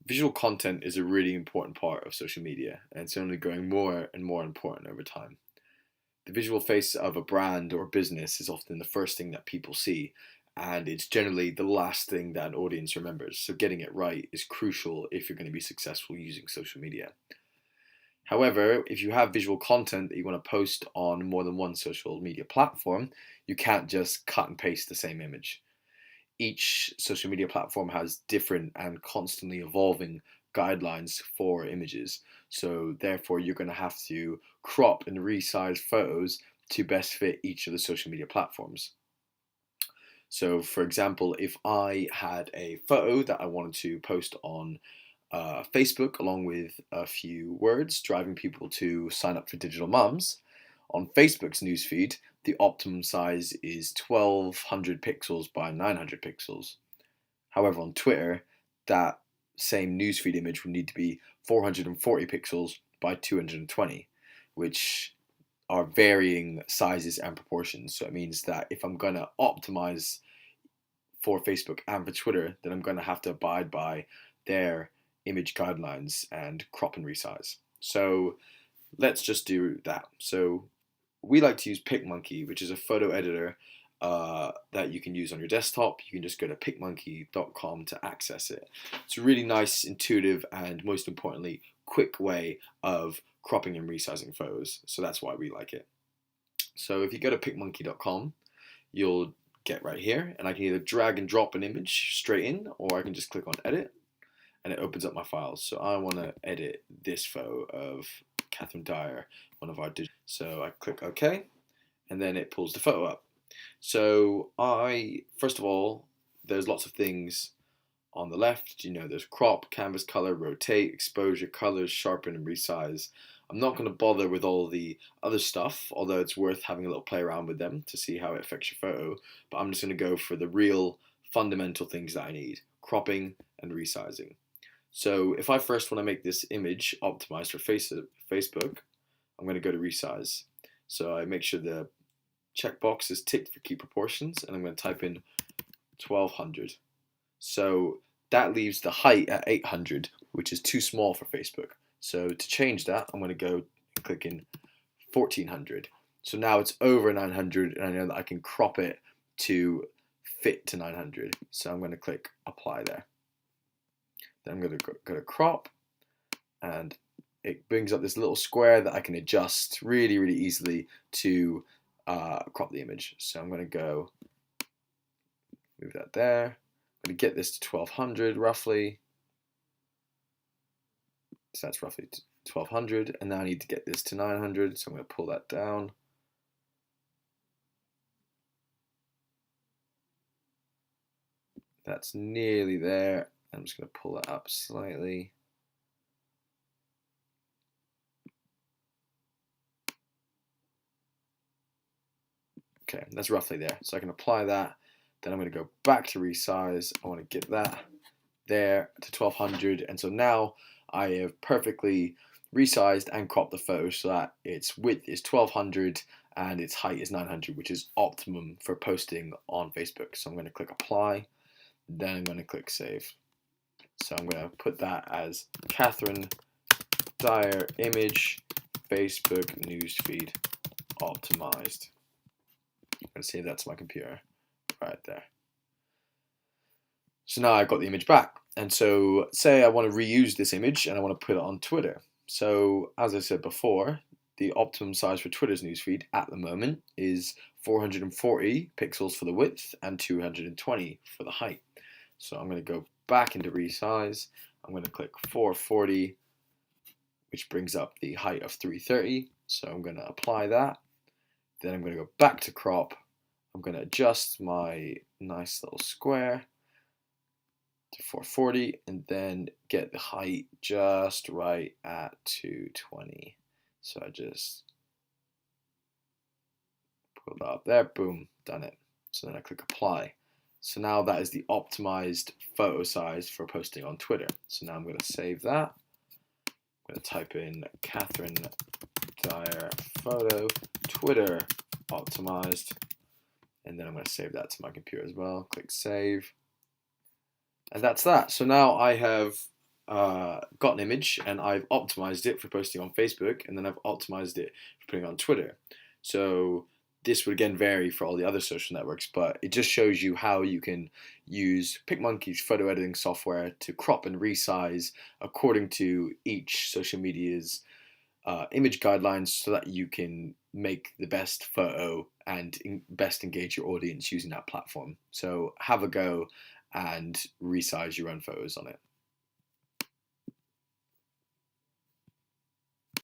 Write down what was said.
Visual content is a really important part of social media, and it's only growing more and more important over time. The visual face of a brand or business is often the first thing that people see, and it's generally the last thing that an audience remembers. So getting it right is crucial if you're going to be successful using social media. However, if you have visual content that you want to post on more than one social media platform, you can't just cut and paste the same image. Each social media platform has different and constantly evolving guidelines for images. So therefore, you're going to have to crop and resize photos to best fit each of the social media platforms. So for example, if I had a photo that I wanted to post on Facebook along with a few words driving people to sign up for Digital Mums, on Facebook's newsfeed, the optimum size is 1200 pixels by 900 pixels. However, on Twitter, that same newsfeed image would need to be 440 pixels by 220, which are varying sizes and proportions. So it means that if I'm going to optimize for Facebook and for Twitter, then I'm going to have to abide by their image guidelines and crop and resize. So let's just do that. So we like to use PicMonkey, which is a photo editor that you can use on your desktop. You can just go to PicMonkey.com to access it. It's a really nice, intuitive, and most importantly, quick way of cropping and resizing photos. So that's why we like it. So if you go to PicMonkey.com, you'll get right here, and I can either drag and drop an image straight in, or I can just click on edit, and it opens up my files. So I want to edit this photo of Catherine Dyer, one of our digital. So I click OK, and then it pulls the photo up. So first of all, there's lots of things on the left. There's crop, canvas color, rotate, exposure, colors, sharpen, and resize. I'm not going to bother with all the other stuff, although it's worth having a little play around with them to see how it affects your photo. But I'm just going to go for the real fundamental things that I need: cropping and resizing. So if I first want to make this image optimized for Facebook, I'm going to go to resize. So I make sure the checkbox is ticked for keep proportions, and I'm going to type in 1200. So that leaves the height at 800, which is too small for Facebook. So to change that, I'm going to go and click in 1400. So now it's over 900, and I know that I can crop it to fit to 900. So I'm going to click apply there. Then I'm going to go to crop, and it brings up this little square that I can adjust really, really easily to crop the image. So I'm going to go move that there. I'm going to get this to 1200 roughly. So that's roughly 1200, and now I need to get this to 900, so I'm going to pull that down. That's nearly there. I'm just going to pull that up slightly. Okay, that's roughly there. So I can apply that. Then I'm going to go back to resize. I want to get that there to 1200. And so now I have perfectly resized and cropped the photo so that its width is 1200 and its height is 900, which is optimum for posting on Facebook. So I'm going to click apply. Then I'm going to click save. So I'm going to put that as Catherine Dyer image Facebook newsfeed optimized. I'm going to save that to my computer right there. So now I've got the image back. And so say I want to reuse this image and I want to put it on Twitter. So as I said before, the optimum size for Twitter's newsfeed at the moment is 440 pixels for the width and 220 for the height. So I'm going to go back into resize. I'm going to click 440, which brings up the height of 330. So I'm going to apply that. Then I'm going to go back to crop. I'm going to adjust my nice little square to 440 and then get the height just right at 220. So I just put that up there, boom, done it. So then I click apply. So now that is the optimized photo size for posting on Twitter. So now I'm going to save that. I'm going to type in Catherine Dyer photo Twitter optimized, and then I'm going to save that to my computer as well. Click save, and that's that. So now I have got an image and I've optimized it for posting on Facebook, and then I've optimized it for putting on Twitter. So this would again vary for all the other social networks, but it just shows you how you can use PicMonkey's photo editing software to crop and resize according to each social media's image guidelines, so that you can make the best photo and best engage your audience using that platform. So have a go and resize your own photos on it.